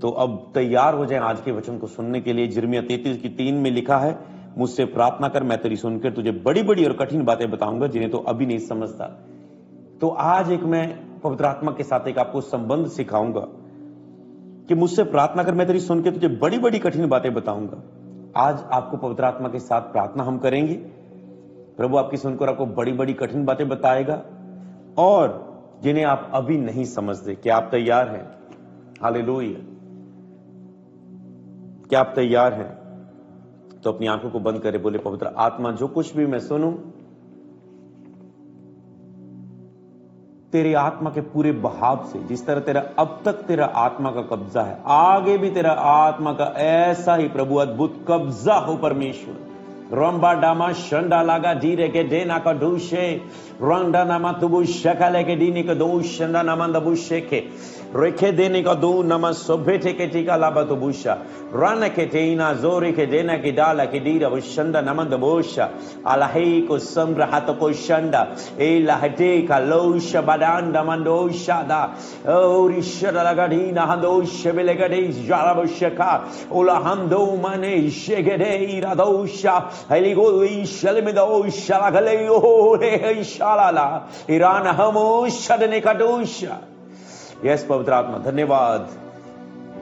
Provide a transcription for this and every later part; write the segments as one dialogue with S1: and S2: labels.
S1: तो अब तैयार हो जाएं आज के वचन को सुनने के लिए। यिर्मयाह 33:3 में लिखा है, मुझसे प्रार्थना कर, मैं तेरी सुनकर तुझे बड़ी बड़ी और कठिन बातें बताऊंगा जिन्हें तो अभी नहीं समझता। तो आज मैं पवित्र आत्मा के साथ एक आपको संबंध सिखाऊंगा कि मुझसे प्रार्थना कर, मैं तेरी सुन के तुझे बड़ी बड़ी कठिन बातें बताऊंगा। आज आपको पवित्र आत्मा के साथ प्रार्थना हम करेंगे। प्रभु आपकी सुनकर आपको बड़ी बड़ी कठिन बातें बताएगा और जिन्हें आप अभी नहीं समझते। क्या आप तैयार हैं? हालेलुया। क्या आप तैयार हैं? तो अपनी आंखों को बंद करें, बोले, पवित्र आत्मा, जो कुछ भी मैं सुनूं तेरी आत्मा के पूरे बहाव से, जिस तरह तेरा अब तक तेरा आत्मा का कब्जा है, आगे भी तेरा आत्मा का ऐसा ही प्रभु अद्भुत कब्जा हो परमेश्वर। रंबा डामा शंडा लागा धीरे के देना का दूषे रंडा नामा तुबु शका लेके दीने का दो शंडा नामा दबु शेके रेखे देने का दो नमा सोभेटे के टीका लाबा तुबुशा रन के तेना जोरे के देना की डाला की दीरा वशंडा नामा दबोशा अलाही को सम्राहत को शंडा ए लहटे का लोशा बदांडा मंदोशा दा और ईश्वर लगा दीना हंदोश बेलेगा दे जाराबशका ओला हम दो माने शेगेदे इरादोशा Heligo Shalimido Shalagaleo Shalala Iran Hamo Shadanekadosha। Yes पवित्र आत्मा, धन्यवाद।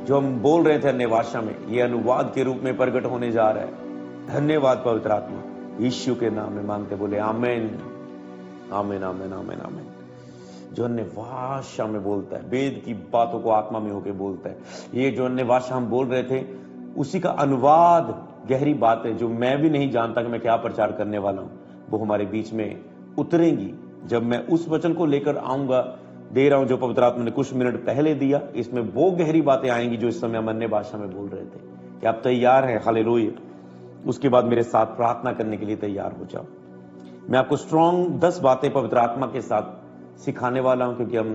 S1: जो हम बोल रहे थे अन्य भाषा में, ये अनुवाद के रूप में प्रकट होने जा रहा है। धन्यवाद पवित्र आत्मा, यीशु के नाम में मांगते बोले आमीन आमीन आमीन आमीन आमीन। जो अन्य भाषा में बोलता है, वेद की बातों को आत्मा में होकर बोलता है, ये जो अन्य भाषा हम बोल रहे थे उसी का अनुवाद, गहरी बातें जो मैं भी नहीं जानता कि मैं क्या प्रचार करने वाला हूं, वो हमारे बीच में उतरेंगी जब मैं उस वचन को लेकर आऊंगा। दे रहा हूं जो पवित्र आत्मा ने कुछ मिनट पहले दिया, इसमें वो गहरी बातें आएंगी जो इस समय हम अन्य भाषा में बोल रहे थे। क्या आप तैयार हैं? हालेलुया। उसके बाद मेरे साथ प्रार्थना करने के लिए तैयार हो जाओ। मैं आपको स्ट्रॉन्ग 10 बातें पवित्र आत्मा के साथ सिखाने वाला हूं, क्योंकि हम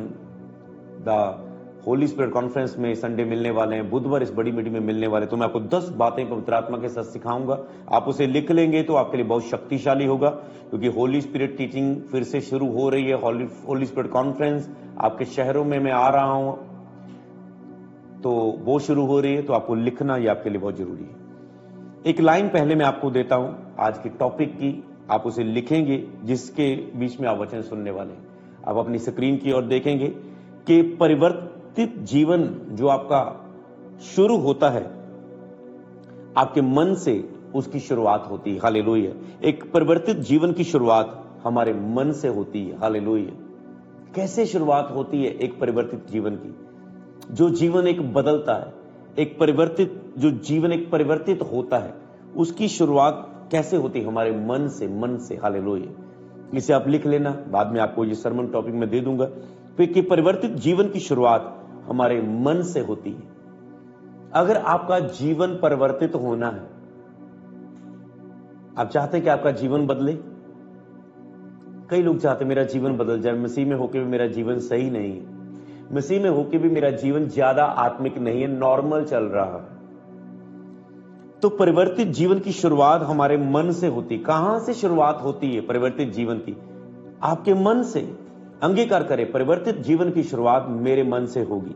S1: द होली स्पिरिट कॉन्फ्रेंस में संडे मिलने वाले हैं, बुधवार इस बड़ी मीटिंग में मिलने वाले। तो मैं आपको 10 बातें पवित्र आत्मा के साथ सिखाऊंगा। आप उसे लिख लेंगे तो आपके लिए बहुत शक्तिशाली होगा, क्योंकि होली स्पिरिट टीचिंग फिर से शुरू हो रही है। होली स्पिरिट कॉन्फ्रेंस आपके शहरों में मैं आ रहा हूं, तो वो शुरू हो रही है, तो आपको लिखना ये आपके लिए बहुत जरूरी है। एक लाइन पहले मैं आपको देता हूं आज की टॉपिक की, आप उसे लिखेंगे जिसके बीच में आप वचन सुनने वाले हैं। आप अपनी स्क्रीन की ओर देखेंगे कि परिवर्तित जीवन जो आपका शुरू होता है, आपके मन से उसकी शुरुआत होती है। हालेलुया। एक परिवर्तित जीवन की शुरुआत हमारे मन से होती है। हालेलुया। कैसे शुरुआत होती है एक परिवर्तित जीवन की? जो जीवन एक बदलता है, एक परिवर्तित, जो जीवन एक परिवर्तित होता है, उसकी शुरुआत कैसे होती है? हमारे मन से, मन से। हालेलुया। इसे आप लिख लेना, बाद में आपको ये सरमन टॉपिक में दे दूंगा। फिर कि परिवर्तित जीवन की शुरुआत हमारे मन से होती है। अगर आपका जीवन परिवर्तित होना है, आप चाहते हैं कि आपका जीवन बदले। कई लोग चाहते हैं मेरा जीवन बदल जाए, मसीह में होकर भी मेरा जीवन सही नहीं है, मसीह में होकर भी मेरा जीवन ज्यादा आत्मिक नहीं है, नॉर्मल चल रहा है। तो परिवर्तित जीवन की शुरुआत हमारे मन से होती। कहां से शुरुआत होती है परिवर्तित जीवन की? आपके मन से। अंगीकार करें, परिवर्तित जीवन की शुरुआत मेरे मन से होगी।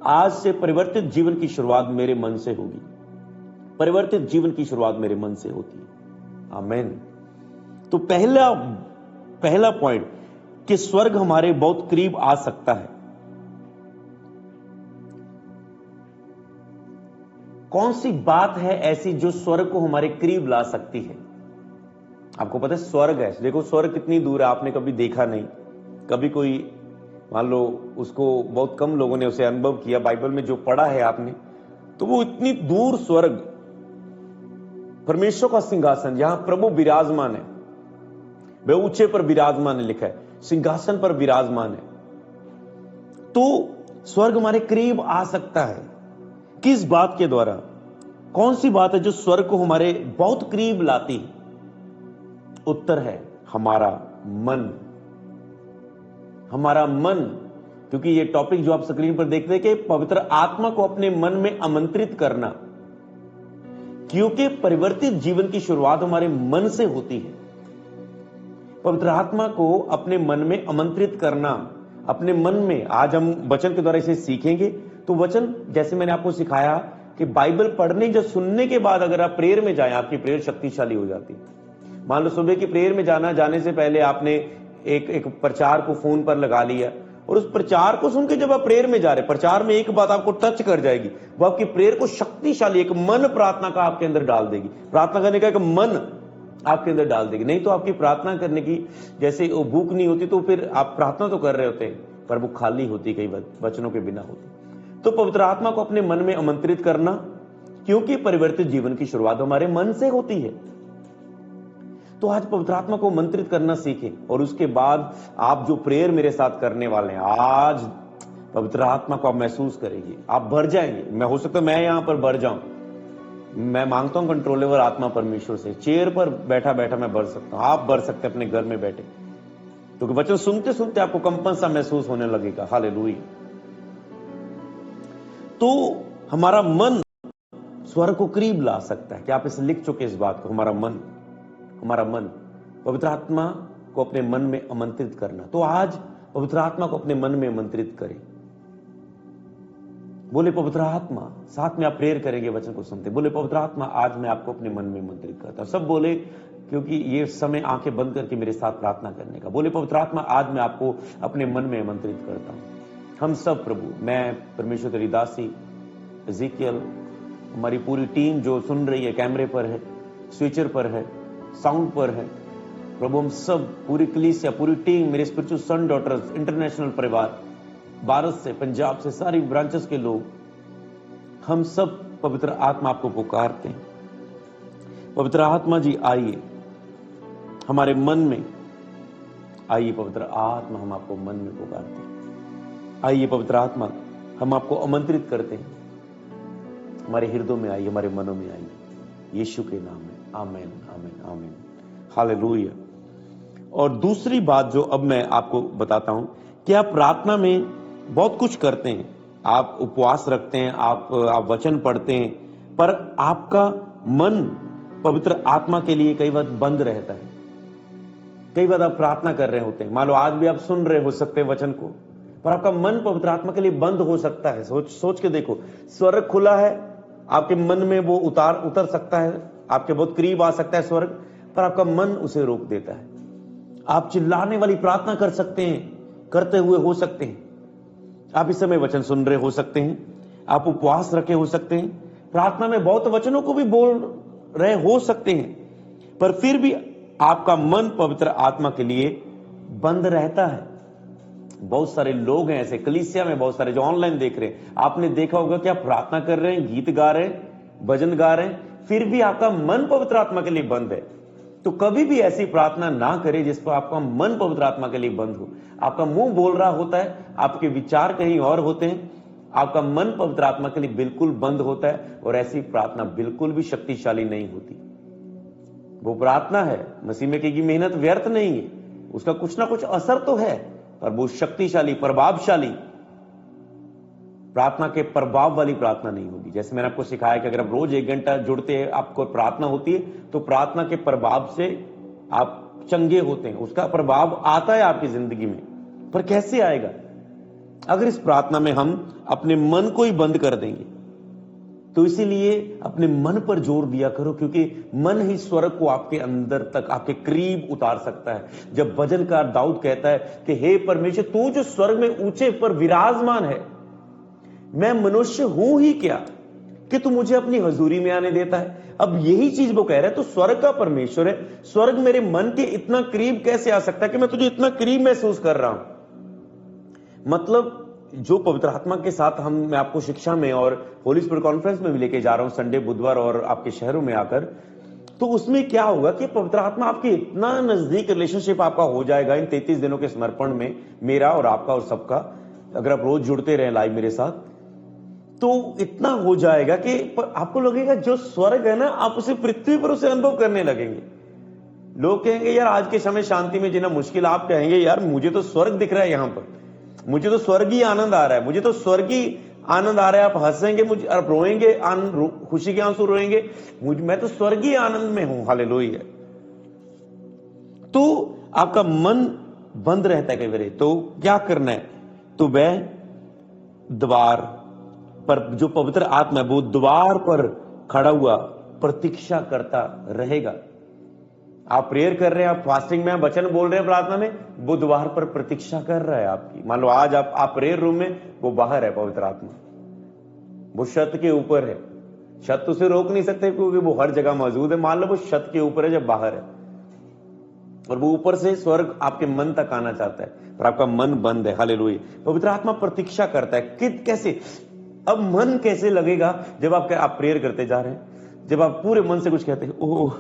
S1: आज से परिवर्तित जीवन की शुरुआत मेरे मन से होगी। परिवर्तित जीवन की शुरुआत मेरे मन से होती है। आमीन। तो पहला पॉइंट कि स्वर्ग हमारे बहुत करीब आ सकता है। कौन सी बात है ऐसी जो स्वर्ग को हमारे करीब ला सकती है? आपको पता है स्वर्ग है, देखो स्वर्ग कितनी दूर है, आपने कभी देखा नहीं। कभी कोई मान लो उसको, बहुत कम लोगों ने उसे अनुभव किया, बाइबल में जो पढ़ा है आपने, तो वो इतनी दूर स्वर्ग, परमेश्वर का सिंहासन जहां प्रभु विराजमान है, वह ऊंचे पर विराजमान है, लिखा है सिंहासन पर विराजमान है। तो स्वर्ग हमारे करीब आ सकता है। किस बात के द्वारा? कौन सी बात है जो स्वर्ग को हमारे बहुत करीब लाती है? उत्तर है हमारा मन। हमारा मन, क्योंकि ये टॉपिक जो आप स्क्रीन पर देखते हैं कि पवित्र आत्मा को अपने मन में आमंत्रित करना, क्योंकि परिवर्तित जीवन की शुरुआत हमारे मन से होती है। पवित्र आत्मा को अपने मन में आमंत्रित करना, अपने मन में, आज हम वचन के द्वारा इसे सीखेंगे तो वचन, जैसे मैंने आपको सिखाया कि बाइबल पढ़ने या सुनने के बाद अगर आप प्रेयर में जाएं, आपकी प्रेयर शक्तिशाली हो जाती है। मान लो सुबह की प्रेयर में जाने से पहले आपने एक प्रचार को फोन पर लगा लिया, और उस प्रचार को सुन के जब आप प्रेयर में जा रहे, प्रचार में एक बात आपको टच कर जाएगी, वो आपकी प्रेयर को शक्तिशाली, एक मन प्रार्थना का आपके अंदर डाल देगी, प्रार्थना करने का एक मन आपके अंदर डाल देगी। नहीं तो आपकी प्रार्थना करने की जैसे वो भूख नहीं होती, तो फिर आप प्रार्थना तो कर रहे होते हैं पर वो खाली होती, कई वचनों के बिना होती। तो पवित्र आत्मा को अपने मन में आमंत्रित करना, क्योंकि परिवर्तित जीवन की शुरुआत हमारे मन से होती है। तो आज पवित्र आत्मा को आमंत्रित करना सीखें, और उसके बाद आप जो प्रेयर मेरे साथ करने वाले हैं, आज पवित्र आत्मा को आप महसूस करेंगे, आप भर जाएंगे। मैं हो सकता है मैं यहां पर भर जाऊं, मैं मांगता हूं कंट्रोलेबल आत्मा परमेश्वर से, चेयर पर बैठा बैठा मैं भर सकता हूं, आप भर सकते हैं अपने घर में बैठे, क्योंकि वचन सुनते सुनते आपको कंपन सा महसूस होने लगेगा। हालेलुया। तो हमारा मन स्वर को करीब ला सकता है, कि आप इसे लिख चुके इस बात को, हमारा मन पवित्र आत्मा को अपने मन में आमंत्रित करना। तो आज पवित्र आत्मा को अपने मन में आमंत्रित करें। बोले पवित्र आत्मा, साथ में आप प्रेयर करेंगे वचन को सुनते, बोले पवित्र आत्मा आज मैं आपको अपने मन में आमंत्रित करता हूं। सब बोले, क्योंकि ये समय आंखें बंद करके मेरे साथ प्रार्थना करने का। बोले पवित्र आत्मा आज मैं आपको अपने मन में आमंत्रित करता हूं। हम सब प्रभु, मैं परमेश्वर तेरी दासी एजिकियल, हमारी पूरी टीम जो सुन रही है, कैमरे पर है, स्विचर पर है, साउंड पर है, प्रभु हम सब, पूरी कलीसिया, पूरी टीम, मेरे स्पिरिचुअल सन डॉटर्स, इंटरनेशनल परिवार, भारत से, पंजाब से, सारी ब्रांचेस के लोग, हम सब पवित्र आत्मा आपको पुकारते हैं। पवित्र आत्मा जी आइए हमारे मन में, आइए पवित्र आत्मा, हम आपको मन में पुकारते हैं। आइए पवित्र आत्मा, हम आपको आमंत्रित करते हैं, हमारे हृदयों में आइए, हमारे मनों में आइए, यीशु के नाम में। आमीन, आमीन, आमीन, हालेलुया। और दूसरी बात जो अब मैं आपको बताता हूं, कि आप प्रार्थना में बहुत कुछ करते हैं, आप उपवास रखते हैं, आप वचन पढ़ते हैं, पर आपका मन पवित्र आत्मा के लिए कई बार बंद रहता है। कई बार आप प्रार्थना कर रहे होते हैं, मान लो आज भी आप सुन रहे हो सकते हैं वचन को, पर आपका मन पवित्र आत्मा के लिए बंद हो सकता है। सोच के देखो, स्वर्ग खुला है, आपके मन में वो उतर सकता है, आपके बहुत करीब आ सकता है स्वर्ग, पर आपका मन उसे रोक देता है। आप चिल्लाने वाली प्रार्थना कर सकते हैं, करते हुए हो सकते हैं, आप इस समय वचन सुन रहे हो सकते हैं, आप उपवास रखे हो सकते हैं, प्रार्थना में बहुत वचनों को भी बोल रहे हो सकते हैं, पर फिर भी आपका मन पवित्र आत्मा के लिए बंद रहता है। बहुत सारे लोग हैं ऐसे, कलीसिया में बहुत सारे जो ऑनलाइन देख रहे हैं, आपने देखा होगा कि आप प्रार्थना कर रहे हैं, गीत गा रहे हैं, भजन गा रहे हैं, फिर भी आपका मन पवित्र आत्मा के लिए बंद है। तो कभी भी ऐसी प्रार्थना ना करें जिस पर आपका मन पवित्र आत्मा के लिए बंद हो। आपका मुंह बोल रहा होता है, आपके विचार कहीं और होते हैं, आपका मन पवित्र आत्मा के लिए बिल्कुल बंद होता है, और ऐसी प्रार्थना बिल्कुल भी शक्तिशाली नहीं होती। वो प्रार्थना है, मसीह में की मेहनत व्यर्थ नहीं है, उसका कुछ ना कुछ असर तो है, पर वो शक्तिशाली, प्रभावशाली प्रार्थना के प्रभाव वाली प्रार्थना नहीं होगी। जैसे मैंने आपको सिखाया कि अगर आप रोज 1 घंटा जुड़ते हैं, आपको प्रार्थना होती है, तो प्रार्थना के प्रभाव से आप चंगे होते हैं, उसका प्रभाव आता है आपकी जिंदगी में। पर कैसे आएगा? अगर इस प्रार्थना में हम अपने मन को ही बंद कर देंगे। तो इसीलिए अपने मन पर जोर दिया करो, क्योंकि मन ही स्वर्ग को आपके अंदर तक, आपके करीब उतार सकता है। जब भजनकार दाऊद कहता है कि हे परमेश्वर, तू जो स्वर्ग में ऊंचे पर विराजमान है, मैं मनुष्य हूं ही क्या कि तू मुझे अपनी हजूरी में आने देता है। अब यही चीज वो कह रहा है, तो स्वर्ग का परमेश्वर है, स्वर्ग मेरे मन के इतना करीब कैसे आ सकता है कि मैं तुझे इतना करीब महसूस कर रहा हूं। मतलब जो पवित्र आत्मा के साथ मैं आपको शिक्षा में और होली स्पिरिट कॉन्फ्रेंस में भी लेके जा रहा हूं, संडे, बुधवार और आपके शहरों में आकर, तो उसमें क्या होगा कि पवित्र आत्मा आपके इतना नजदीक रिलेशनशिप आपका हो जाएगा इन 33 दिनों के समर्पण में, मेरा और आपका और सबका। अगर आप रोज जुड़ते रहे लाइव मेरे साथ, तो इतना हो जाएगा कि आपको लगेगा जो स्वर्ग है ना, आप उसे पृथ्वी पर उसे अनुभव करने लगेंगे। लोग कहेंगे यार आज के समय शांति में जीना मुश्किल, आप कहेंगे यार मुझे तो स्वर्ग दिख रहा है, यहां पर मुझे तो स्वर्गीय आनंद आ रहा है, मुझे तो स्वर्गीय आनंद आ रहा है। आप हंसेंगे, मुझे आप रोएंगे, खुशी के आंसू रोएंगे, मैं तो स्वर्गीय आनंद में हूं। हालेलुया। तो आपका मन बंद रहता है कई बार, तो क्या करना है? तो वह द्वार पर जो पवित्र आत्मा है वो द्वार पर खड़ा हुआ प्रतीक्षा करता रहेगा। आप प्रेयर कर रहे हैं, आप फास्टिंग में, वचन बोल रहे हैं प्रार्थना में, वो द्वार पर प्रतीक्षा कर रहा है आपकी। मान लो आज आप प्रेयर रूम में, वो बाहर है पवित्र आत्मा, वो छत के ऊपर है। छत उसे रोक नहीं सकते क्योंकि वो हर जगह मौजूद है। मान लो वो छत के ऊपर है जब बाहर है, और वो ऊपर से स्वर्ग आपके मन तक आना चाहता है, पर आपका मन बंद है। हालेलुया। पवित्र आत्मा प्रतीक्षा करता है। कैसे? अब मन कैसे लगेगा जब आप प्रेयर करते जा रहे हैं, जब आप पूरे मन से कुछ कहते हैं, ओह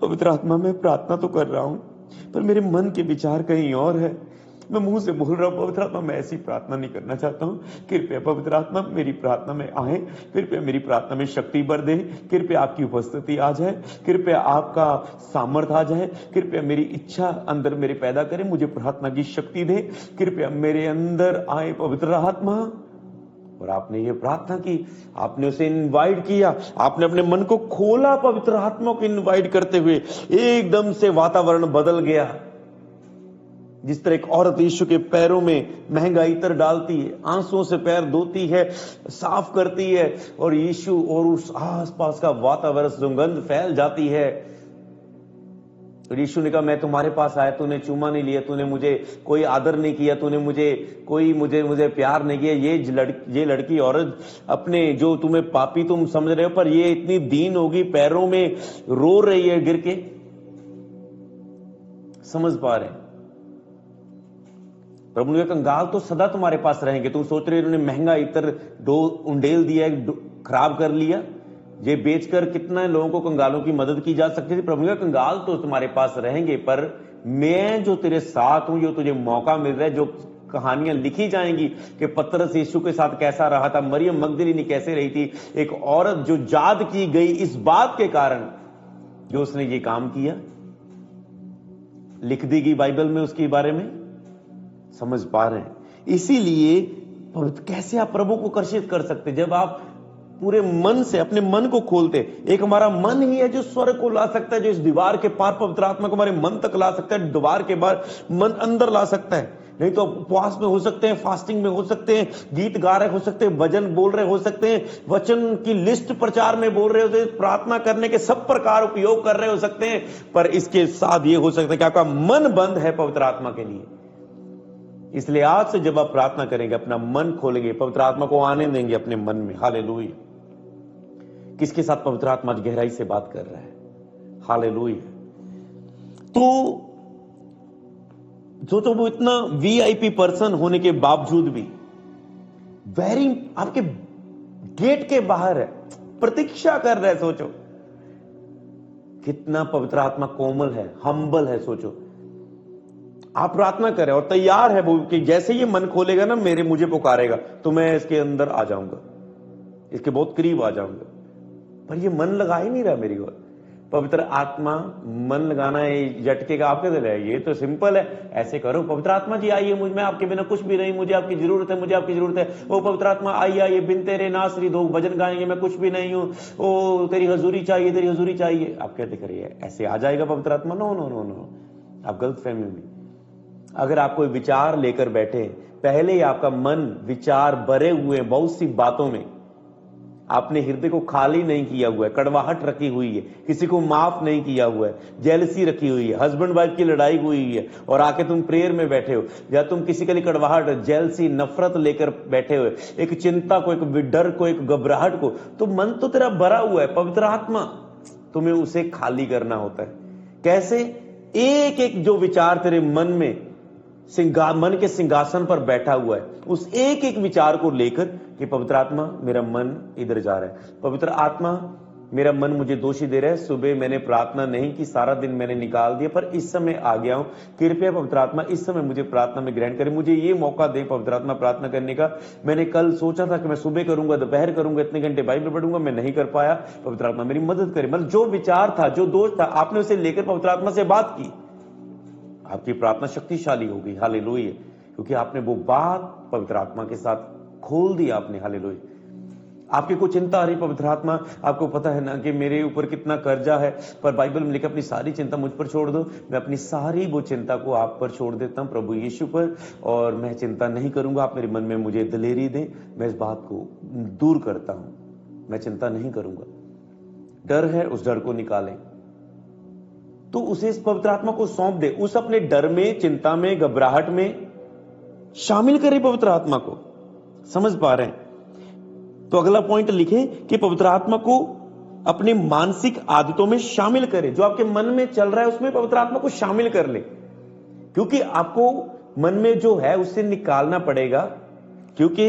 S1: पवित्र आत्मा मैं प्रार्थना तो कर रहा हूं पर मेरे मन के विचार कहीं और है। मैं मुंह से बोल रहा हूं पवित्र आत्मा मैं ऐसी प्रार्थना नहीं करना चाहता हूं, कृपया पवित्र आत्मा मेरी प्रार्थना में आए, कृपया मेरी प्रार्थना में शक्ति भर दे, कृपया आपकी उपस्थिति आ जाए, कृपया आपका सामर्थ्य आ जाए, कृपया मेरी इच्छा अंदर मेरे पैदा करे, मुझे प्रार्थना की शक्ति दे, कृपया मेरे अंदर आए पवित्र आत्मा। और आपने ये प्रार्थना की, आपने उसे इनवाइट किया, आपने अपने मन को खोला पवित्र आत्मा को इनवाइट करते हुए, एकदम से वातावरण बदल गया। जिस तरह एक औरत यीशु के पैरों में महंगा इत्र डालती है, आंसुओं से पैर धोती है, साफ करती है, और यीशु और उस आसपास का वातावरण सुगंध फैल जाती है। और यीशु ने कहा मैं तुम्हारे पास आया, तूने चूमा नहीं लिया, तूने मुझे कोई आदर नहीं किया, तूने मुझे प्यार नहीं किया। ये लड़की औरत अपने जो तुम्हें पापी तुम समझ रहे हो, पर ये इतनी दीन होगी, पैरों में रो रही है गिर के। समझ पा रहे हैं? प्रभु ने कहा कंगाल तो सदा तुम्हारे पास रहेंगे। तुम सोच रहे उन्होंने महंगा इत्र उंडेल दिया, खराब कर लिया, ये बेचकर कितना लोगों को कंगालों की मदद की जा सकती थी। प्रभु ने कहा कंगाल तो तुम्हारे पास रहेंगे, पर मैं जो तेरे साथ हूं, जो तुझे मौका मिल रहा है, जो कहानियां लिखी जाएंगी कि पतरस यीशु के साथ कैसा रहा था, मरियम मगदलीनी कैसे रही थी, एक औरत जो याद की गई इस बात के कारण जो उसने ये काम किया, लिख दी गई बाइबल में उसके बारे में। समझ पा रहे हैं? इसीलिए कैसे आप प्रभु को आकर्षित कर सकते? जब आप पूरे मन से अपने मन को खोलते। एक हमारा मन ही है जो स्वर्ग को ला सकता है, जो इस दीवार के पार पवित्र आत्मा को हमारे मन तक ला सकता है, दीवार के पार मन अंदर ला सकता है। नहीं तो उपवास में हो सकते हैं, फास्टिंग में हो सकते हैं, गीत गा रहे हो सकते हैं, भजन बोल रहे हो सकते हैं, वचन की लिस्ट प्रचार में बोल रहे हो सकते हैं, प्रार्थना करने के सब प्रकार उपयोग कर रहे हो सकते हैं, पर इसके साथ ये हो सकता है कि आपका मन बंद है पवित्र आत्मा के लिए। इसलिए आज से जब आप प्रार्थना करेंगे, अपना मन खोलेंगे, पवित्र आत्मा को आने देंगे अपने मन में। हालेलुया। किसके साथ पवित्र आत्मा गहराई से बात कर रहा है? हालेलुया। तो जो वो इतना वीआईपी पर्सन होने के बावजूद भी आपके गेट के बाहर है, प्रतीक्षा कर रहा है। सोचो कितना पवित्र आत्मा कोमल है, हम्बल है। सोचो आप प्रार्थना करें और तैयार है वो कि जैसे ये मन खोलेगा ना, मुझे पुकारेगा तो मैं इसके अंदर आ जाऊंगा, इसके बहुत करीब आ जाऊंगा। पर ये मन लगा ही नहीं रहा मेरी ओर। पवित्र आत्मा मन लगाना है, झटके का आपके दिल है, ये तो सिंपल है, ऐसे करो पवित्र आत्मा जी आइए, मैं आपके बिना कुछ भी नहीं, मुझे आपकी जरूरत है, मुझे आपकी जरूरत है। ओ पवित्र आत्मा आइए, बिन तेरे नासरी दो भजन गाएंगे, मैं कुछ भी नहीं हूं, ओ तेरी हजूरी चाहिए, तेरी हजूरी चाहिए। आप कहते करिए ऐसे आ जाएगा पवित्र आत्मा? नो नो नो नो, आप गलत फहमी में। अगर आप कोई विचार लेकर बैठे, पहले ही आपका मन विचार भरे हुए बहुत सी बातों में, आपने हृदय को खाली नहीं किया हुआ है, कड़वाहट रखी हुई है, किसी को माफ नहीं किया हुआ है, जेलसी रखी हुई है, हस्बैंड वाइफ की लड़ाई हुई है, और आके तुम प्रेयर में बैठे हो, या तुम किसी के लिए कड़वाहट, जेलसी, नफरत लेकर बैठे हो, एक चिंता को, एक डर को, एक घबराहट को, तो मन तो तेरा भरा हुआ है। पवित्र आत्मा तुम्हें उसे खाली करना होता है। कैसे? एक एक जो विचार तेरे मन में मन के सिंहासन पर बैठा हुआ है, उस एक एक विचार को लेकर कि पवित्र आत्मा मेरा मन इधर जा रहा है, पवित्र आत्मा मेरा मन मुझे दोषी दे रहा है, सुबह मैंने प्रार्थना नहीं की, सारा दिन मैंने निकाल दिया, पर इस समय आ गया हूं, कृपया पवित्र आत्मा इस समय मुझे प्रार्थना में ग्रहण करें, मुझे ये मौका दे पवित्र आत्मा प्रार्थना करने का। मैंने कल सोचा था कि मैं सुबह करूंगा, दोपहर करूंगा, इतने घंटे बाइबल पढ़ूंगा, मैं नहीं कर पाया, पवित्र आत्मा मेरी मदद करे। मतलब जो विचार था, जो दोष था, आपने उसे लेकर पवित्र आत्मा से बात की, आपकी प्रार्थना शक्तिशाली होगी। हालेलुया। क्योंकि आपने वो बात पवित्र आत्मा के साथ खोल दी आपने। हालेलुया। आपकी कोई चिंता आ रही, पवित्र आत्मा आपको पता है ना कि मेरे ऊपर कितना कर्जा है, पर बाइबल में लिखा अपनी सारी चिंता मुझ पर छोड़ दो। मैं अपनी सारी वो चिंता को आप पर छोड़ देता हूं, प्रभु यीशु पर, और मैं चिंता नहीं करूंगा। आप मेरे मन में मुझे दिलेरी दें, मैं इस बात को दूर करता हूं, मैं चिंता नहीं करूंगा। डर है, उस डर को निकालें, तो उसे इस पवित्र आत्मा को सौंप दे। उस अपने डर में, चिंता में, घबराहट में शामिल करें पवित्र आत्मा को। समझ पा रहे हैं? तो अगला पॉइंट लिखे कि पवित्र आत्मा को अपने मानसिक आदतों में शामिल करें। जो आपके मन में चल रहा है उसमें पवित्र आत्मा को शामिल कर ले, क्योंकि आपको मन में जो है उससे निकालना पड़ेगा, क्योंकि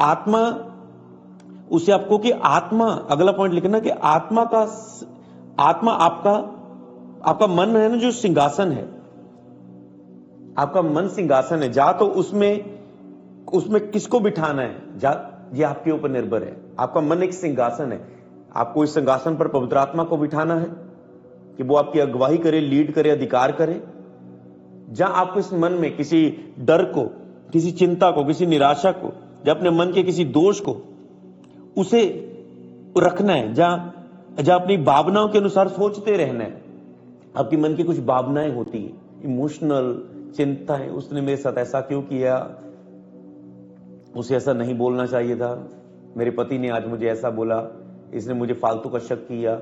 S1: आत्मा उसे आपको कि आत्मा, अगला पॉइंट लिखना कि आत्मा आपका मन है ना, जो सिंहासन है, आपका मन सिंहासन है। जा तो उसमें किसको बिठाना है, जा ये आपके ऊपर निर्भर है। आपका मन एक सिंहासन है, आपको इस सिंहासन पर पवित्र आत्मा को बिठाना है कि वो आपकी अगुवाई करे, लीड करे, अधिकार करे। जहां आपको इस मन में किसी डर को, किसी चिंता को, किसी निराशा को, या अपने मन के किसी दोष को, उसे रखना है। जहां अपनी भावनाओं के अनुसार सोचते रहना है। आपके मन की कुछ भावनाएं होती है, इमोशनल चिंताएं, उसने मेरे साथ ऐसा क्यों किया, उसे ऐसा नहीं बोलना चाहिए था, मेरे पति ने आज मुझे ऐसा बोला, इसने मुझे फालतू का शक किया,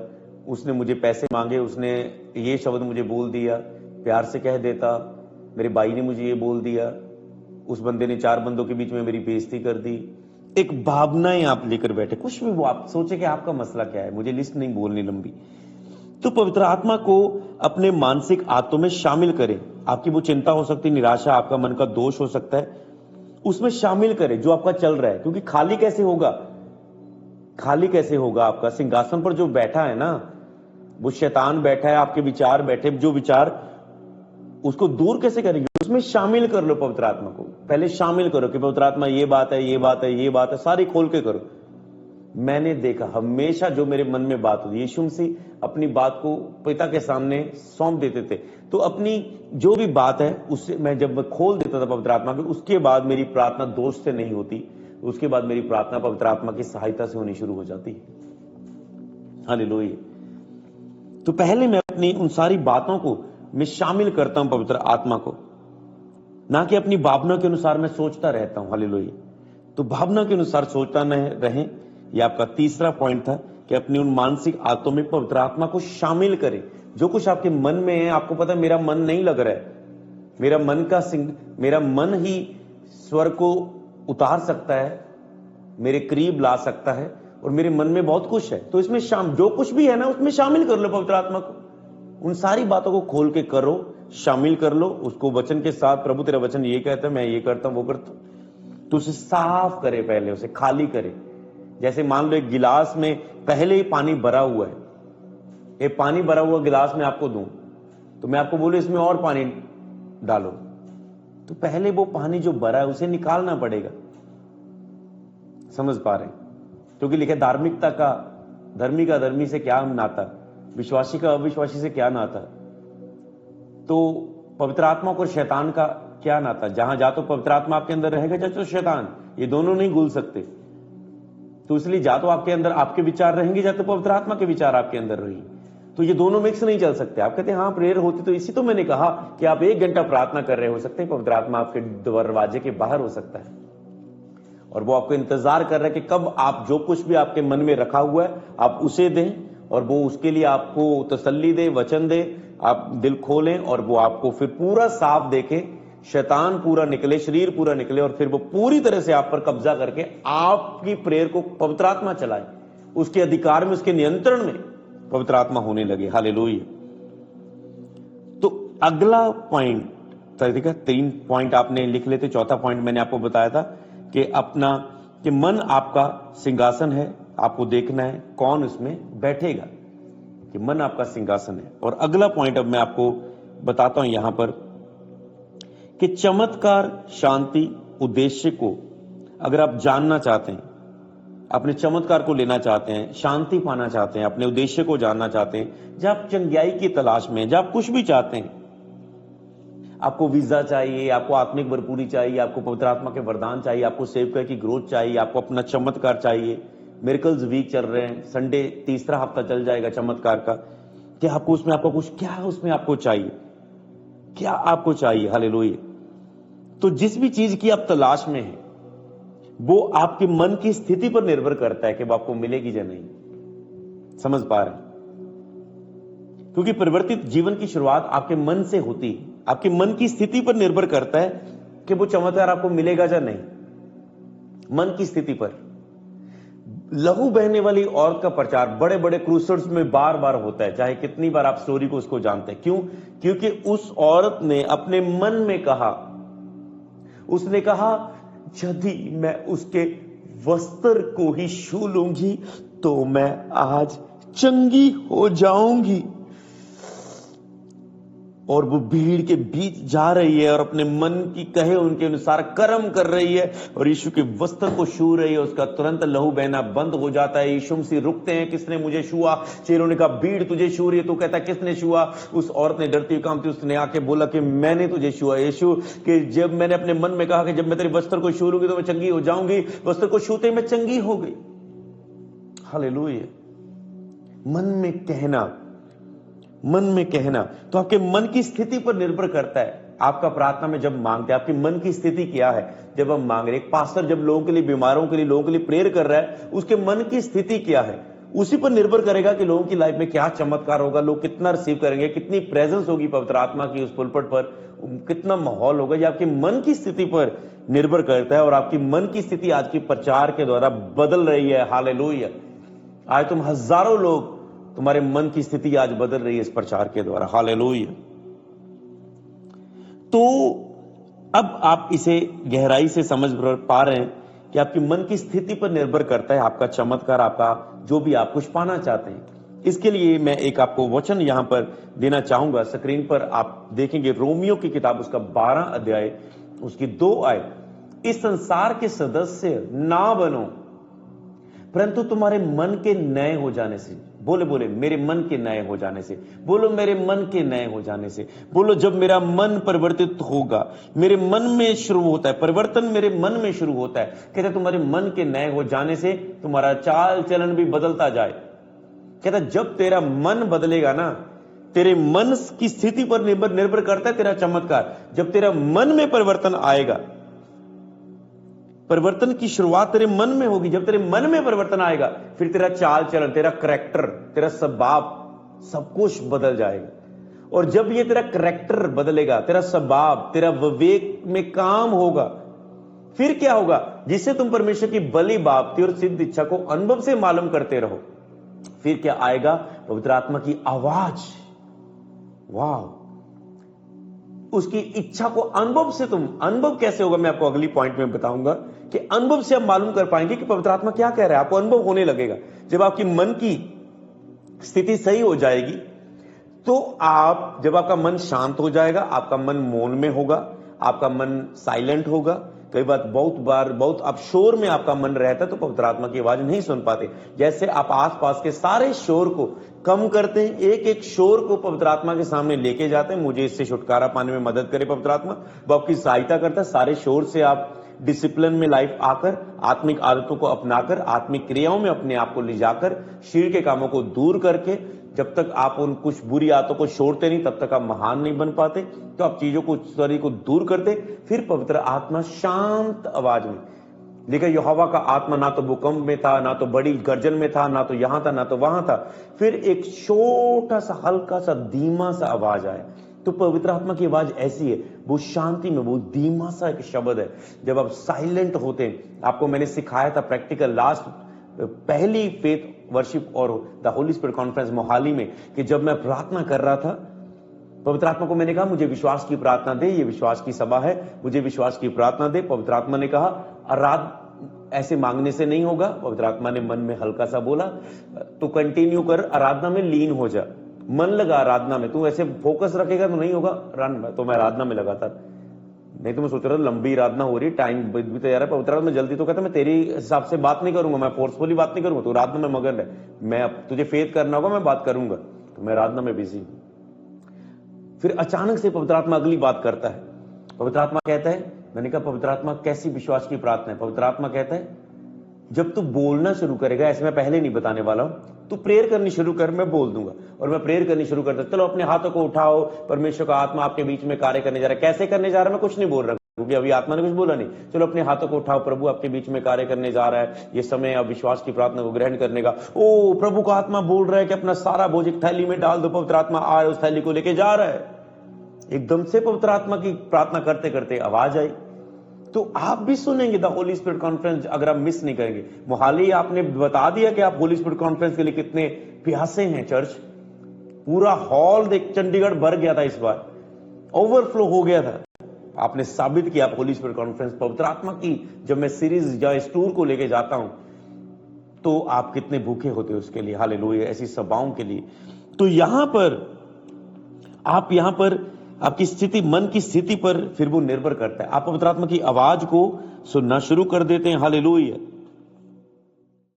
S1: उसने मुझे पैसे मांगे, उसने ये शब्द मुझे बोल दिया, प्यार से कह देता, मेरे भाई ने मुझे ये बोल दिया, उस बंदे ने 4 बंदों के बीच में मेरी बेइज्जती कर दी। एक भावनाएं आप लेकर बैठे, कुछ भी वो आप सोचे कि आपका मसला क्या है, मुझे लिस्ट नहीं बोलनी लंबी। तो पवित्र आत्मा को अपने मानसिक आदतों में शामिल करें। आपकी वो चिंता हो सकती है, निराशा, आपका मन का दोष हो सकता है, उसमें शामिल करें जो आपका चल रहा है। क्योंकि खाली कैसे होगा आपका सिंहासन पर जो बैठा है ना, वो शैतान बैठा है, आपके विचार बैठे, जो विचार, उसको दूर कैसे करेंगे? उसमें शामिल कर लो पवित्र आत्मा को। पहले शामिल करो कि पवित्र आत्मा ये बात है, ये बात है, ये बात है, सारी खोल के करो। मैंने देखा हमेशा जो मेरे मन में बात होती, यीशु मसीह अपनी बात को पिता के सामने सौंप देते थे। तो अपनी जो भी बात है उससे मैं जब खोल देता था पवित्र आत्मा को, उसके बाद मेरी प्रार्थना दोष से नहीं होती, उसके बाद मेरी प्रार्थना पवित्र आत्मा की सहायता से होनी शुरू हो जाती है। हालेलुया। तो पहले मैं अपनी उन सारी बातों को मैं शामिल करता हूं पवित्र आत्मा को, ना कि अपनी भावना के अनुसार मैं सोचता रहता हूं। हालेलुया। तो भावना के अनुसार सोचता न रहें। यह आपका तीसरा पॉइंट था कि अपनी उन मानसिक आदतों में पवित्र आत्मा को शामिल करें। जो कुछ आपके मन में है, आपको पता है मेरा मन नहीं लग रहा है, मेरा मन ही स्वर को उतार सकता है, मेरे करीब ला सकता है, और मेरे मन में बहुत कुछ है। तो इसमें जो कुछ भी है ना, उसमें शामिल कर लो पवित्र आत्मा को। उन सारी बातों को खोल के करो, शामिल कर लो उसको वचन के साथ। प्रभु तेरा वचन ये कहता है, मैं ये करता हूं, वो करता हूं। तो उसे साफ करे, पहले उसे खाली करे। जैसे मान लो एक गिलास में पहले ही पानी भरा हुआ है, ये पानी भरा हुआ गिलास में आपको दूं, तो मैं आपको बोलूं इसमें और पानी डालो, तो पहले वो पानी जो भरा है उसे निकालना पड़ेगा। समझ पा रहे हैं? क्योंकि लिखे धार्मिकता का, धर्मी का धर्मी से क्या नाता, विश्वासी का अविश्वासी से क्या नाता, तो पवित्र आत्मा और शैतान का क्या नाता। जहां जा तो पवित्र आत्मा आपके अंदर रहेगा, जा तो शैतान, ये दोनों नहीं घुल सकते। तो इसलिए जा तो आपके अंदर आपके विचार रहेंगे, जा तो पवित्र आत्मा के विचार आपके अंदर रहेंगे, तो ये दोनों मिक्स नहीं चल सकते। आप कहते हैं हाँ प्रेयर होती, तो इसी तो मैंने कहा कि आप 1 घंटा प्रार्थना कर रहे हो सकते हैं, पवित्र आत्मा आपके दरवाजे के बाहर हो सकता है, और वो आपको इंतजार कर रहा है कि कब आप जो कुछ भी आपके मन में रखा हुआ है आप उसे दें, और वो उसके लिए आपको तसल्ली दे, वचन दे, आप दिल खोलें, और वो आपको फिर पूरा साफ देखे, शैतान पूरा निकले, शरीर पूरा निकले, और फिर वो पूरी तरह से आप पर कब्जा करके आपकी प्रेयर को पवित्र आत्मा चलाए, उसके अधिकार में, उसके नियंत्रण में पवित्र आत्मा होने लगे। हालेलुया। तो अगला पॉइंट, 3 पॉइंट आपने लिख लेते। चौथा पॉइंट मैंने आपको बताया था कि मन आपका सिंहासन है, आपको देखना है कौन उसमें बैठेगा, कि मन आपका सिंहासन है। और अगला पॉइंट अब मैं आपको बताता हूं यहां पर कि चमत्कार, शांति, उद्देश्य को अगर आप जानना चाहते हैं, अपने चमत्कार को लेना चाहते हैं, शांति पाना चाहते हैं, अपने उद्देश्य को जानना चाहते हैं, जब आप चंगाई की तलाश में, जब आप कुछ भी चाहते हैं, आपको वीजा चाहिए, आपको आत्मिक भरपूरी चाहिए, आपको पवित्र आत्मा के वरदान चाहिए, आपको सेवकाई की ग्रोथ चाहिए, आपको अपना चमत्कार चाहिए, मिरेकल्स वीक चल रहे हैं, संडे तीसरा हफ्ता चल जाएगा चमत्कार का, कि आपको उसमें आपका कुछ क्या है, उसमें आपको चाहिए, क्या आपको चाहिए। हालेलुया। तो जिस भी चीज की आप तलाश में है वो आपके मन की स्थिति पर निर्भर करता है कि वो आपको मिलेगी या नहीं। समझ पा रहे हैं? क्योंकि परिवर्तित जीवन की शुरुआत आपके मन से होती है। आपके मन की स्थिति पर निर्भर करता है कि वो चमत्कार आपको मिलेगा या नहीं। मन की स्थिति पर। लहू बहने वाली औरत का प्रचार बड़े बड़े क्रूसेड्स में बार बार होता है, चाहे कितनी बार आप स्टोरी को उसको जानते हैं। क्यों? क्योंकि उस औरत ने अपने मन में कहा, उसने कहा यदि मैं उसके वस्त्र को ही छू लूंगी तो मैं आज चंगी हो जाऊंगी। और वो भीड़ के बीच जा रही है और अपने मन की कहे उनके अनुसार कर्म कर रही है और यीशु के वस्त्र को छू रही है। उसका तुरंत लहू बहना बंद हो जाता है। यीशु मसीह रुकते हैं, किसने मुझे छुआ? चेलों ने कहा भीड़ तुझे छू रही है। तो कहता है किसने छुआ? उस औरत ने डरती हुई कांपती उसने आके बोला कि मैंने तुझे छुआ यीशु, कि जब मैंने अपने मन में कहा कि जब मैं तेरे वस्त्र को छू लूंगी तो मैं चंगी हो जाऊंगी, वस्त्र को छूते मैं चंगी हो गई। हालेलुया। मन में कहना, मन में कहना। तो आपके मन की स्थिति पर निर्भर करता है। आपका प्रार्थना में जब मांगते हैं, आपकी मन की स्थिति क्या है जब हम मांग रहे हैं? एक पास्टर जब लोगों के लिए, बीमारों के लिए, लोगों के लिए प्रेयर कर रहा है, उसके मन की स्थिति क्या है? उसी पर निर्भर करेगा कि लोगों की लाइफ में क्या चमत्कार होगा, लोग कितना रिसीव करेंगे, कितनी प्रेजेंस होगी पवित्र आत्मा की उस पुलपट पर, कितना माहौल होगा। ये आपकी मन की स्थिति पर निर्भर करता है। और आपकी मन की स्थिति आज की प्रचार के द्वारा बदल रही है। हालेलुया। आज तुम हजारों लोग, तुम्हारे मन की स्थिति आज बदल रही है इस प्रचार के द्वारा। हालेलुया। तो अब आप इसे गहराई से समझ पा रहे हैं कि आपकी मन की स्थिति पर निर्भर करता है आपका चमत्कार, आपका जो भी आप कुछ पाना चाहते हैं। इसके लिए मैं एक आपको वचन यहां पर देना चाहूंगा। स्क्रीन पर आप देखेंगे रोमियो की किताब, उसका 12 अध्याय, उसकी 2 आयत। इस संसार के सदस्य ना बनो परंतु तुम्हारे मन के नए हो जाने से। बोले बोले मेरे मन के नए हो जाने से। बोलो मेरे मन के नए हो जाने से। बोलो जब मेरा मन परिवर्तित होगा, मेरे मन में शुरू होता है परिवर्तन, मेरे मन में शुरू होता है। कहते तुम्हारे मन के नए हो जाने से तुम्हारा चाल चलन भी बदलता जाए। कहता जब तेरा मन बदलेगा ना, तेरे मन की स्थिति पर निर्भर करता है तेरा चमत्कार। जब तेरा मन में परिवर्तन आएगा, परिवर्तन की शुरुआत तेरे मन में होगी। जब तेरे मन में परिवर्तन आएगा फिर तेरा चाल चलन, तेरा करैक्टर, तेरा स्वभाव, सब कुछ बदल जाएगा। और जब ये तेरा करैक्टर बदलेगा, तेरा स्वभाव, तेरा विवेक में काम होगा, फिर क्या होगा? जिससे तुम परमेश्वर की भली बात और सिद्ध इच्छा को अनुभव से मालूम करते रहो। फिर क्या आएगा? पवित्र आत्मा की आवाज। वाह! उसकी इच्छा को अनुभव से तुम, अनुभव कैसे होगा मैं आपको अगली पॉइंट में बताऊंगा कि अनुभव से आप मालूम कर पाएंगे कि पवित्र आत्मा क्या कह रहा है। आपको अनुभव होने लगेगा। जब आपकी मन की स्थिति सही हो जाएगी तो आप, जब आपका मन शांत हो जाएगा, आपका मन मौन में होगा, आपका मन साइलेंट होगा। कई बार बहुत आप शोर में आपका मन रहता है तो पवित्र आत्मा की आवाज नहीं सुन पाते। जैसे आप आसपास के सारे शोर को कम करते हैं, एक एक शोर को पवित्र आत्मा के सामने लेके जाते हैं, मुझे इससे छुटकारा पाने में मदद करे पवित्र आत्मा, वो आपकी सहायता करता है। सारे शोर से आप डिसिप्लिन में लाइफ आकर, आत्मिक आदतों को अपनाकर, आत्मिक क्रियाओं में अपने आप को ले जाकर, शरीर के कामों को दूर करके, जब तक आप उन कुछ बुरी आदतों को छोड़ते नहीं तब तक आप महान नहीं बन पाते। तो आप चीजों को, शरीर को दूर करते, फिर पवित्र आत्मा शांत आवाज में, लेकिन यहोवा का आत्मा ना तो भूकंप में था, ना तो बड़ी गर्जन में था, ना तो यहां था, ना तो वहां था। फिर एक छोटा सा, हल्का सा, धीमा सा आवाज आया। तो पवित्र आत्मा की आवाज ऐसी है, वो शांति में, वो धीमा सा एक शब्द है। जब आप साइलेंट होते हैं, आपको मैंने सिखाया था प्रैक्टिकल लास्ट पहली फेथ वर्शिप और the Holi spirit conference Mohali में, कि जब मैं प्रार्थना कर रहा था, पवित्र आत्मा को मैंने कहा मुझे विश्वास की प्रार्थना दे, ये विश्वास की सभा है, मुझे विश्वास की प्रार्थना दे। पवित्र आत्मा ने कहा ऐसे मांगने से नहीं होगा। पवित्र आत्मा ने मन में हल्का सा बोला, तो कंटिन्यू कर, आराधना में लीन हो जा, मन लगा आराधना में, तू ऐसे फोकस रखेगा तो नहीं होगा। तो मैं आराधना में लगा था, नहीं तो मैं सोच रहा था लंबी आराधना हो रही, टाइम भी तैयार है। पवित्र आत्मा जल्दी तो कहता मैं तेरे हिसाब से बात नहीं करूंगा, मैं फोर्सफुली बात नहीं करूंगा, तू आराधना में मगन है, मैं अब तुझे फेथ करना होगा, मैं बात करूंगा। तो मैं आराधना में बिजी हूं। फिर अचानक से पवित्र आत्मा अगली बात करता है। पवित्र आत्मा कहता है, मैंने कहा पवित्र आत्मा कैसी विश्वास की प्रार्थना है? पवित्र आत्मा कहता है जब तू बोलना शुरू करेगा, ऐसे मैं पहले नहीं बताने वाला हूं, तू प्रेयर करनी शुरू कर, मैं बोल दूंगा। और मैं प्रेयर करनी शुरू करता, चलो अपने हाथों को उठाओ, परमेश्वर का आत्मा आपके बीच में कार्य करने जा रहा है। कैसे करने जा रहा है मैं कुछ नहीं बोल रहा, क्योंकि अभी आत्मा ने कुछ बोला नहीं। चलो अपने हाथों को उठाओ, प्रभु आपके बीच में कार्य करने जा रहा है। ये समय अब विश्वास की प्रार्थना को ग्रहण करने का। ओ प्रभु का आत्मा बोल रहा है कि अपना सारा बोझ एक थैली में डाल दो। पवित्र आत्मा आ रहा है, उस थैली को लेके जा रहा है। एकदम से पवित्र आत्मा की प्रार्थना करते करते आवाज आई, तो आप भी सुनेंगे द होली स्पिरिट कॉन्फ्रेंस, अगर आप मिस नहीं करेंगे। मोहाली आपने बता दिया कि आप होली स्पिरिट कॉन्फ्रेंस के लिए कितने प्यासे हैं। चर्च पूरा हॉल देख चंडीगढ़ भर गया था, इस बार ओवरफ्लो हो गया था। आपने साबित किया आप होली स्पिरिट कॉन्फ्रेंस, पवित्र आत्मा की जब मैं सीरीज या इस टूर को लेके जाता हूं तो आप कितने भूखे होते हो उसके लिए। हालेलुया, ऐसी सभाओं के लिए। तो यहां पर आपकी स्थिति, मन की स्थिति पर फिर वो निर्भर करता है। आप पवित्र आत्मा की आवाज को सुनना शुरू कर देते हैं। हालेलुया।